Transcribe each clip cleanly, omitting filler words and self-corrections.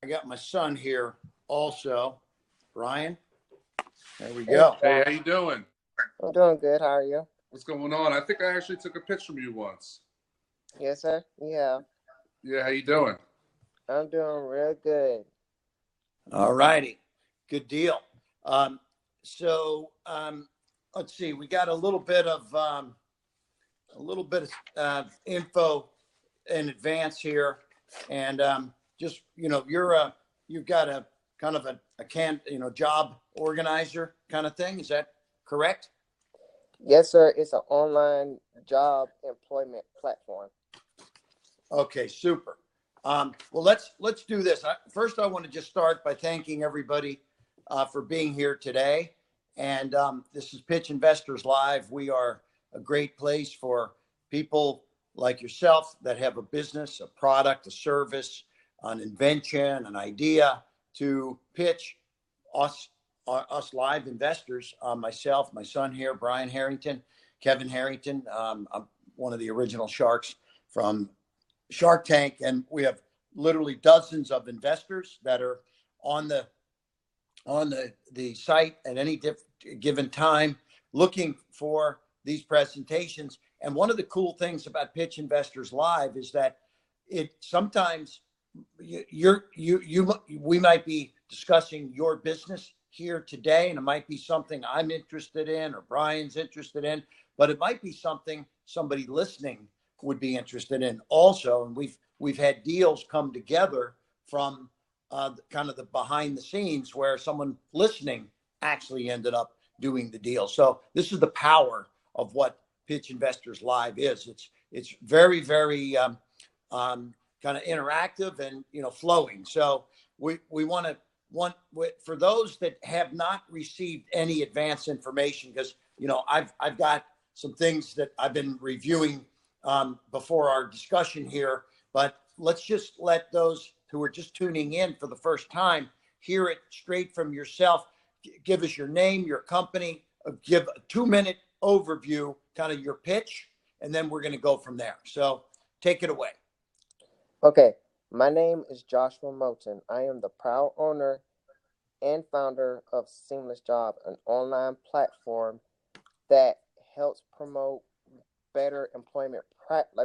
I got my son here also. Brian, there we Hey, go. Hey, how you doing? I'm doing good. How are you? What's going on? I think I actually took a picture from you once. Yes, sir. Yeah, Yeah, how you doing? I'm doing real good. All righty. Good deal. Um, so let's see. We got a little bit of info in advance here, and just you've got a kind of a job organizer kind of thing. Is that correct? Yes, sir. It's an online job employment platform. Okay, super. Well, let's do this. First, I want to just start by thanking everybody for being here today. And this is Pitch Investors Live. We are a great place for people like yourself that have a business, a product, a service, an invention, an idea to pitch us live investors. Myself, my son here, Brian Harrington, Kevin Harrington. I'm one of the original sharks from Shark Tank, and we have literally dozens of investors that are on the site at any given time looking for these presentations. And one of the cool things about Pitch Investors Live is that it sometimes we might be discussing your business here today, and it might be something I'm interested in or Brian's interested in, but it might be something somebody listening would be interested in also. And we've had deals come together from kind of the behind the scenes where someone listening actually ended up doing the deal. So this is the power of what Pitch Investors Live is. It's very, very kind of interactive and flowing. So we want for those that have not received any advance information, because I've got some things that I've been reviewing before our discussion here, but let's just let those who are just tuning in for the first time hear it straight from yourself. Give us your name, your company, give a 2-minute overview, kind of your pitch, and then we're going to go from there. So take it away. Okay, my name is Joshua Moten. I am the proud owner and founder of Seamless Job, an online platform that helps promote better employment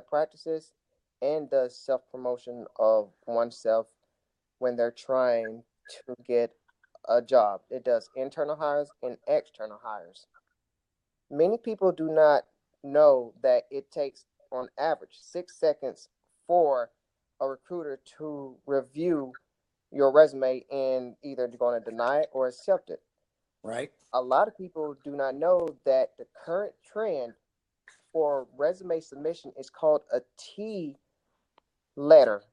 practices and does self-promotion of oneself when they're trying to get a job. It does internal hires and external hires. Many people do not know that it takes, on average, 6 seconds for a recruiter to review your resume and either they're going to deny it or accept it. Right. A lot of people do not know that the current trend for resume submission is called a T letter,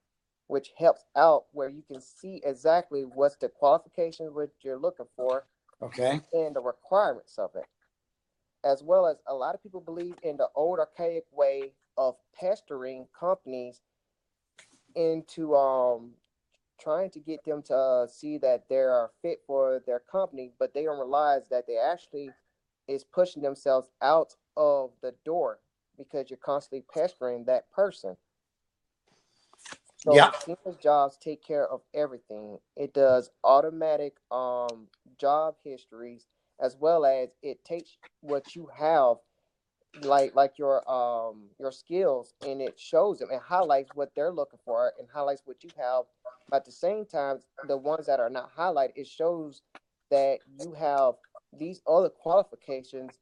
which helps out where you can see exactly what's the qualifications what you're looking for, okay, and the requirements of it. As well as a lot of people believe in the old archaic way of pestering companies into trying to get them to see that they're fit for their company, but they don't realize that they actually is pushing themselves out of the door because you're constantly pestering that person. So yeah, Seamless Jobs take care of everything. It does automatic job histories, as well as it takes what you have, like your skills, and it shows them and highlights what they're looking for and highlights what you have. But at the same time, the ones that are not highlighted, it shows that you have these other qualifications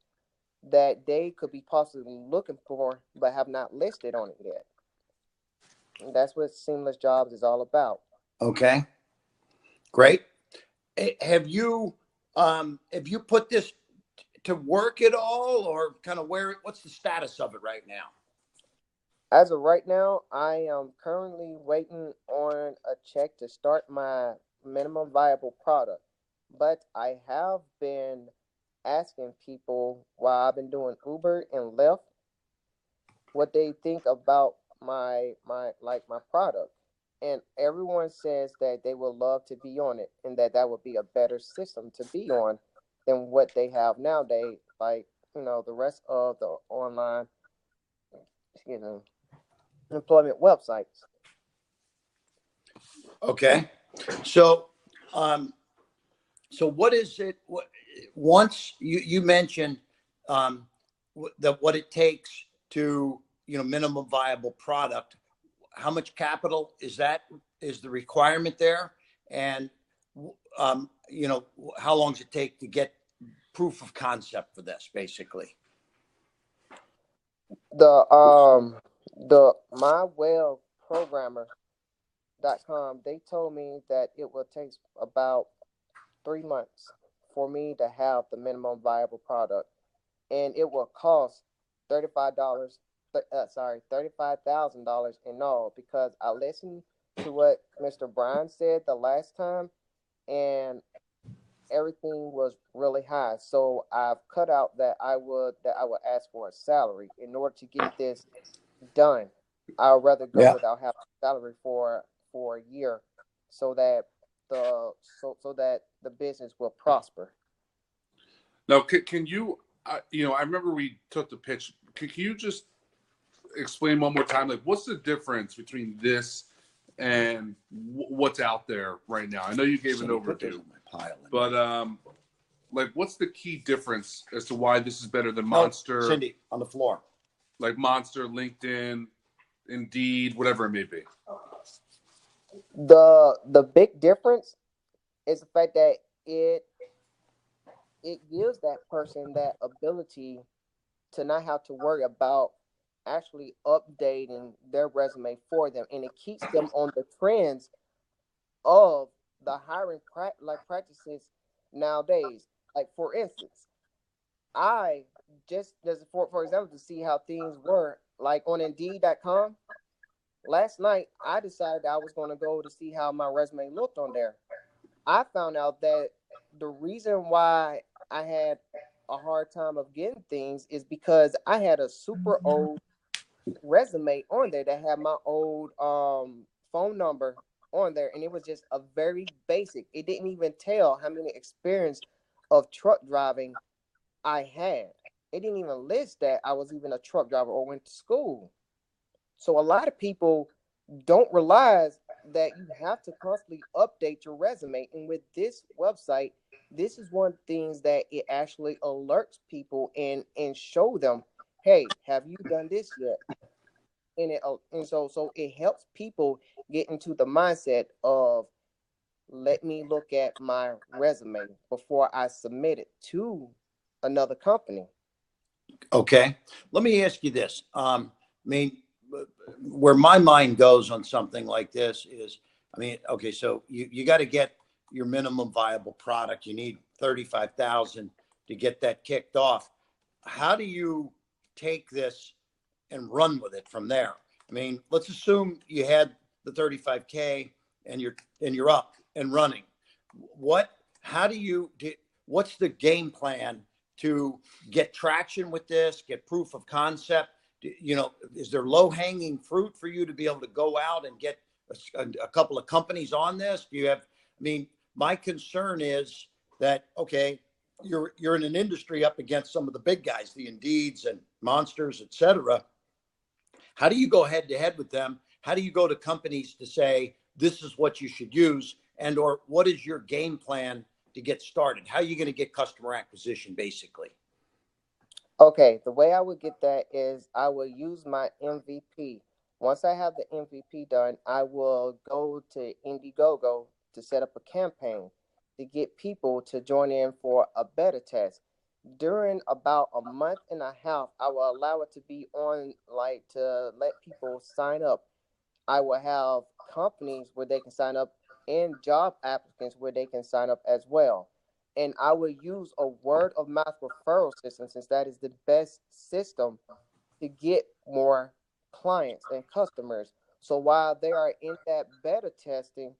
that they could be possibly looking for but have not listed on it yet. And that's what Seamless Jobs is all about. okay, great. Have you put this to work at all, or kind of what's the status of it right now? As of right now, I am currently waiting on a check to start my minimum viable product. But I have been asking people while I've been doing Uber and Lyft what they think about my product. And everyone says that they would love to be on it and that would be a better system to be on than what they have nowadays, like, the rest of the online, you know, employment websites. Okay. So, so what is it? Once you mentioned that what it takes to minimum viable product. How much capital is the requirement there, and how long does it take to get proof of concept for this, basically? The mywebprogrammer.com, they told me that it will take about 3 months for me to have the minimum viable product, and it will cost $35. $35,000 in all, because I listened to what Mr. Brian said the last time, and everything was really high. So I've cut out that I would ask for a salary in order to get this done. I'd rather go Yeah. without having a salary for a year, so that the business will prosper. Now, can you, I remember we took the pitch. Can you just explain one more time, like, what's the difference between this and what's out there right now? I know you gave an overview, but like, what's the key difference as to why this is better than Monster? No, Cindy, on the floor. Like Monster, LinkedIn, Indeed, whatever it may be. The big difference is the fact that it gives that person that ability to not have to worry about actually updating their resume for them, and it keeps them on the trends of the hiring practices nowadays. Like, for instance, I just as for example, to see how things were like on Indeed.com. Last night, I decided I was going to go to see how my resume looked on there. I found out that the reason why I had a hard time of getting things is because I had a super old resume on there that had my old phone number on there, and it was just a very basic. It didn't even tell how many experience of truck driving I had. It didn't even list that I was even a truck driver or went to school. So a lot of people don't realize that you have to constantly update your resume. And with this website, this is one of the things that it actually alerts people and show them, hey, have you done this yet? And so it helps people get into the mindset of, let me look at my resume before I submit it to another company. Okay. Let me ask you this. I mean, where my mind goes on something like this is, I mean, okay, so you got to get your minimum viable product. You need 35,000 to get that kicked off. How do you take this and run with it from there? I mean, let's assume you had the 35K and you're up and running. How do you what's the game plan to get traction with this, get proof of concept? Is there low hanging fruit for you to be able to go out and get a couple of companies on this? Do you have, I mean, my concern is that, okay, you're in an industry up against some of the big guys, the Indeeds and Monsters, et cetera. How do you go head to head with them? How do you go to companies to say, this is what you should use? And, or what is your game plan to get started? How are you going to get customer acquisition, basically? Okay, the way I would get that is I will use my MVP. Once I have the MVP done, I will go to Indiegogo to set up a campaign to get people to join in for a beta test. During about a month and a half, I will allow it to be on, like, to let people sign up. I will have companies where they can sign up and job applicants where they can sign up as well. And I will use a word of mouth referral system, since that is the best system to get more clients and customers. So while they are in that beta testing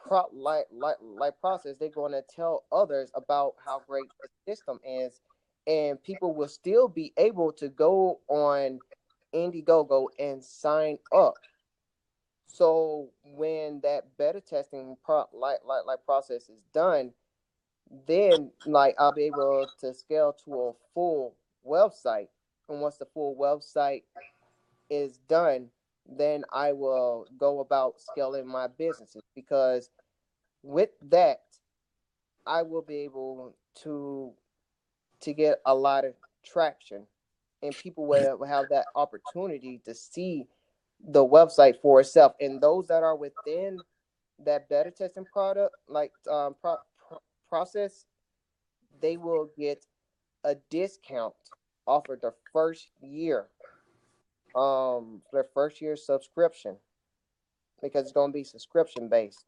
process, they're going to tell others about how great the system is, and people will still be able to go on Indiegogo and sign up. So when that beta testing process is done, then, like, I'll be able to scale to a full website. And once the full website is done, then I will go about scaling my businesses, because with that, I will be able to get a lot of traction, and people will have that opportunity to see the website for itself. And those that are within that beta testing product, like process, they will get a discount off of their first year, their first year subscription, because it's going to be subscription based.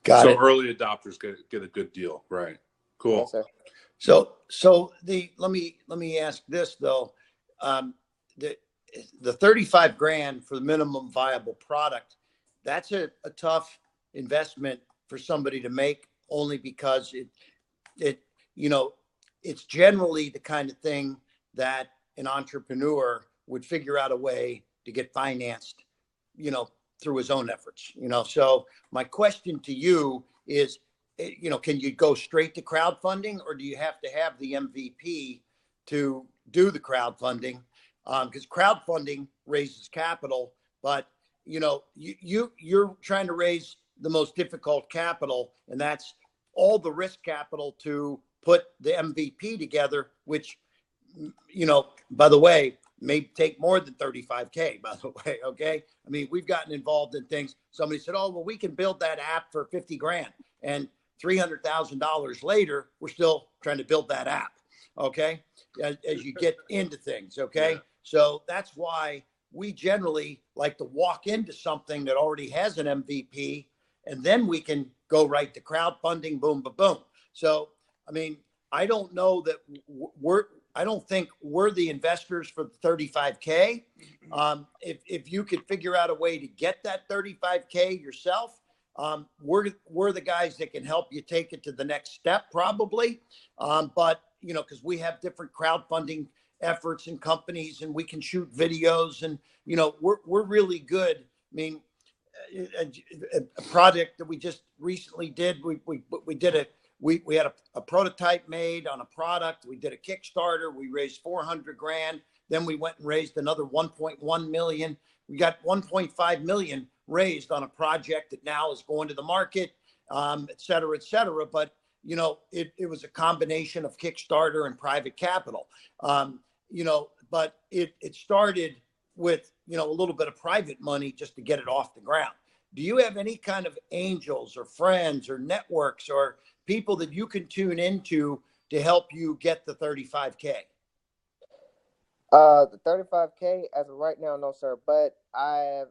Got it. Early adopters get a good deal, right? Cool. Yes, sir. So let me ask this though, the 35 grand for the minimum viable product, that's a tough investment for somebody to make, only because it it's generally the kind of thing that an entrepreneur would figure out a way to get financed, through his own efforts. So my question to you is, can you go straight to crowdfunding, or do you have to have the MVP to do the crowdfunding? Because crowdfunding raises capital, but you're trying to raise the most difficult capital, and that's all the risk capital to put the MVP together, which, by the way, may take more than 35K, by the way. Okay. I mean, we've gotten involved in things. Somebody said, oh, well, we can build that app for 50 grand. And $300,000 later, we're still trying to build that app. Okay. As you get into things. Okay. Yeah. So that's why we generally like to walk into something that already has an MVP, and then we can go right to crowdfunding, boom, boom, boom. So, I mean, I don't know that I don't think we're the investors for the 35K. If you could figure out a way to get that 35K yourself, we're the guys that can help you take it to the next step, probably. But because we have different crowdfunding efforts and companies, and we can shoot videos, and we're really good. I mean, a project that we just recently did, we did we had a prototype made on a product. We did a Kickstarter. We raised 400 grand. Then we went and raised another 1.1 million. We got 1.5 million raised on a project that now is going to the market, et cetera, et cetera. But, it was a combination of Kickstarter and private capital, but it started with, a little bit of private money just to get it off the ground. Do you have any kind of angels or friends or networks or people that you can tune into to help you get the 35K? The 35K as of right now, no, sir. But I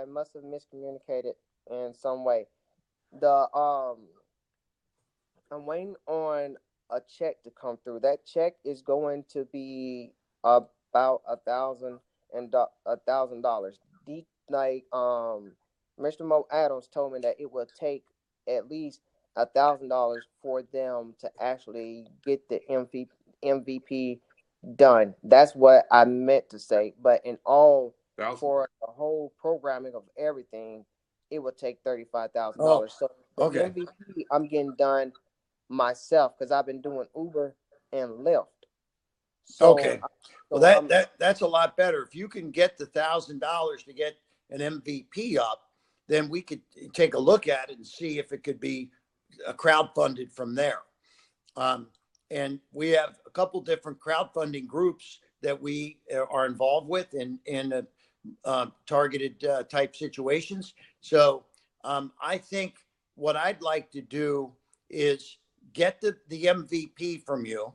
must have miscommunicated in some way. I'm waiting on a check to come through. That check is going to be about $1,000. Mr. Mo Adams told me that it will take at least $1,000 for them to actually get the MVP done. That's what I meant to say. But in all, for the whole programming of everything, it would take $35,000. So the MVP, I'm getting done myself because I've been doing Uber and Lyft. So, well, that's a lot better. If you can get the $1,000 to get an MVP up, then we could take a look at it and see if it could be crowdfunded from there. And we have a couple different crowdfunding groups that we are involved with in targeted type situations. So I think what I'd like to do is get the MVP from you,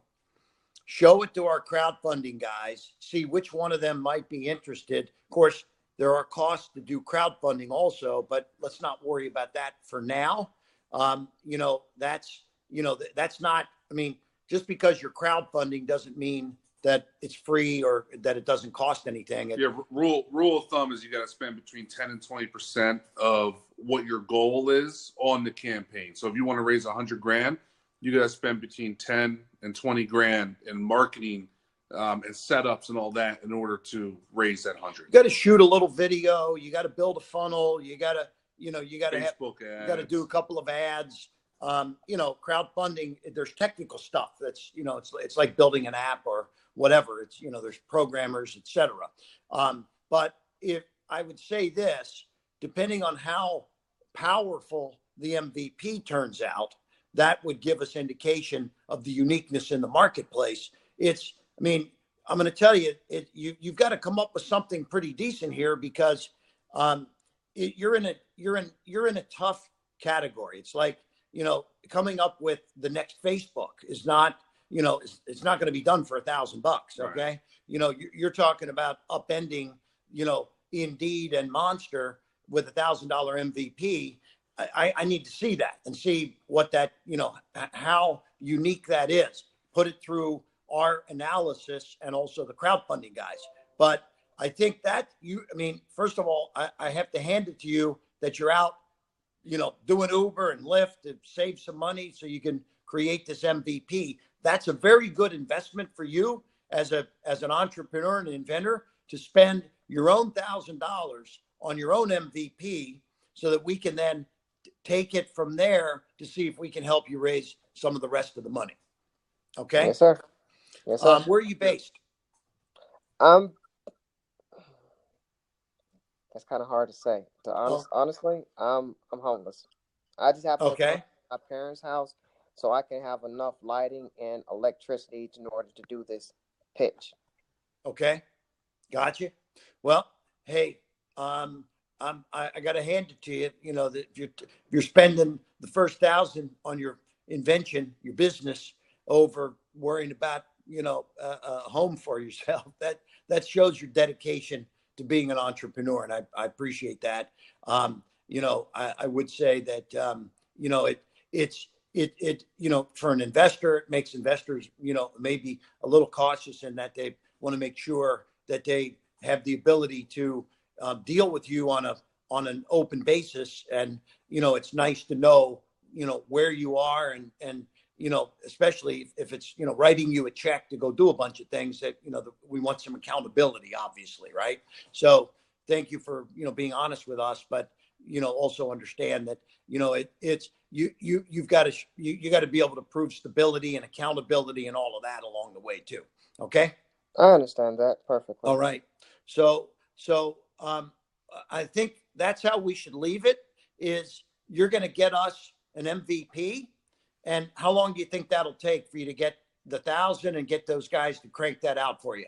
show it to our crowdfunding guys, see which one of them might be interested. Of course, there are costs to do crowdfunding also, but let's not worry about that for now. That's not, I mean, just because you're crowdfunding doesn't mean that it's free or that it doesn't cost anything. Yeah, rule of thumb is you got to spend between 10 and 20% of what your goal is on the campaign. So if you want to raise 100 grand, you got to spend between 10 and 20 grand in marketing and setups and all that in order to raise that 100. You got to shoot a little video. You got to build a funnel. You got to, you got to Facebook ads. You got to do a couple of ads. Crowdfunding, there's technical stuff that's, it's like building an app or whatever. It's, there's programmers, et cetera. But if I would say this, depending on how powerful the MVP turns out, that would give us indication of the uniqueness in the marketplace. I mean, I'm going to tell you, you've got to come up with something pretty decent here because you're in a tough category. It's like, coming up with the next Facebook is not, it's not going to be done for $1,000. Okay. Right. You're talking about upending, Indeed and Monster with $1,000 MVP. I need to see that and see what that, how unique that is. Put it through our analysis and also the crowdfunding guys. But I think that first of all, I have to hand it to you that you're out, doing Uber and Lyft to save some money so you can create this MVP. That's a very good investment for you as an entrepreneur and inventor to spend your own $1,000 on your own MVP so that we can then take it from there to see if we can help you raise some of the rest of the money. Okay. Yes, sir. Yes, sir. Where are you based? That's kind of hard to say. Honestly, I'm homeless. I just have to come to my parents' house so I can have enough lighting and electricity in order to do this pitch. Okay, gotcha. Well, hey, I got to hand it to you. That you're spending the first $1,000 on your invention, your business, over worrying about a home for yourself. That shows your dedication to being an entrepreneur, and I appreciate that. I would say that it's for an investor, it makes investors maybe a little cautious in that they want to make sure that they have the ability to deal with you on an open basis, and it's nice to know where you are, and especially if it's writing you a check to go do a bunch of things that we want some accountability, obviously, right? So thank you for being honest with us, but also understand that you've got to be able to prove stability and accountability and all of that along the way too. Okay. I understand that perfectly. All right. So I think that's how we should leave it. Is you're going to get us an MVP, and how long do you think that'll take for you to get the 1,000 and get those guys to crank that out for you?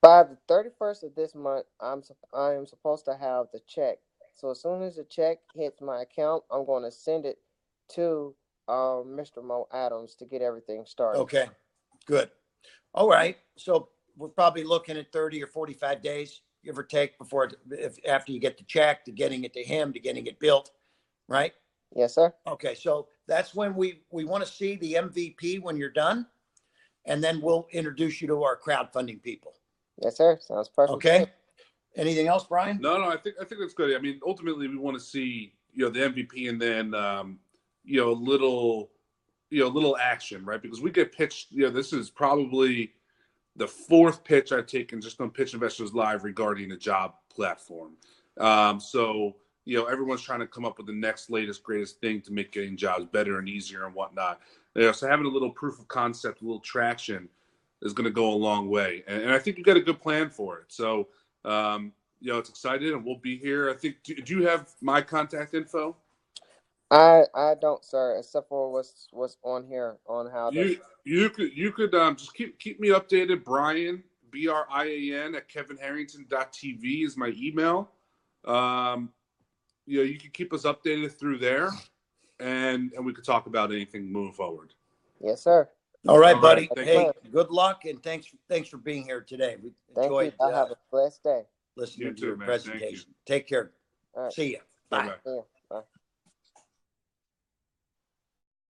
By the 31st of this month, I am supposed to have the check. So as soon as the check hits my account, I'm going to send it to Mr. Mo Adams to get everything started. Okay, good. All right. So we're probably looking at 30 or 45 days, give or take, after you get the check, to getting it to him, to getting it built, right? Yes, sir. Okay, so that's when we want to see the MVP when you're done, and then we'll introduce you to our crowdfunding people. Yes, sir. Sounds perfect. Okay. Anything else, Brian? No, I think that's good. I mean, ultimately, we want to see the MVP, and then a little action, right? Because we get pitched. This is probably the fourth pitch I've taken just on Pitch Investors Live regarding a job platform. So everyone's trying to come up with the next latest, greatest thing to make getting jobs better and easier and whatnot. So having a little proof of concept, a little traction is going to go a long way. And I think you've got a good plan for it. So, it's excited, and we'll be here. I think, do you have my contact info? I don't, sir, except for what's on here on how you could just keep me updated. Brian, BRIAN at kevinharrington.tv is my email. You can keep us updated through there, and we could talk about anything moving forward. Yes, sir. All right, buddy. Right. Hey, good luck, and thanks for being here today. We enjoyed. Thank you. Have a blessed day. Listening to your man. presentation. Take care. All right. See you. Bye. Yeah.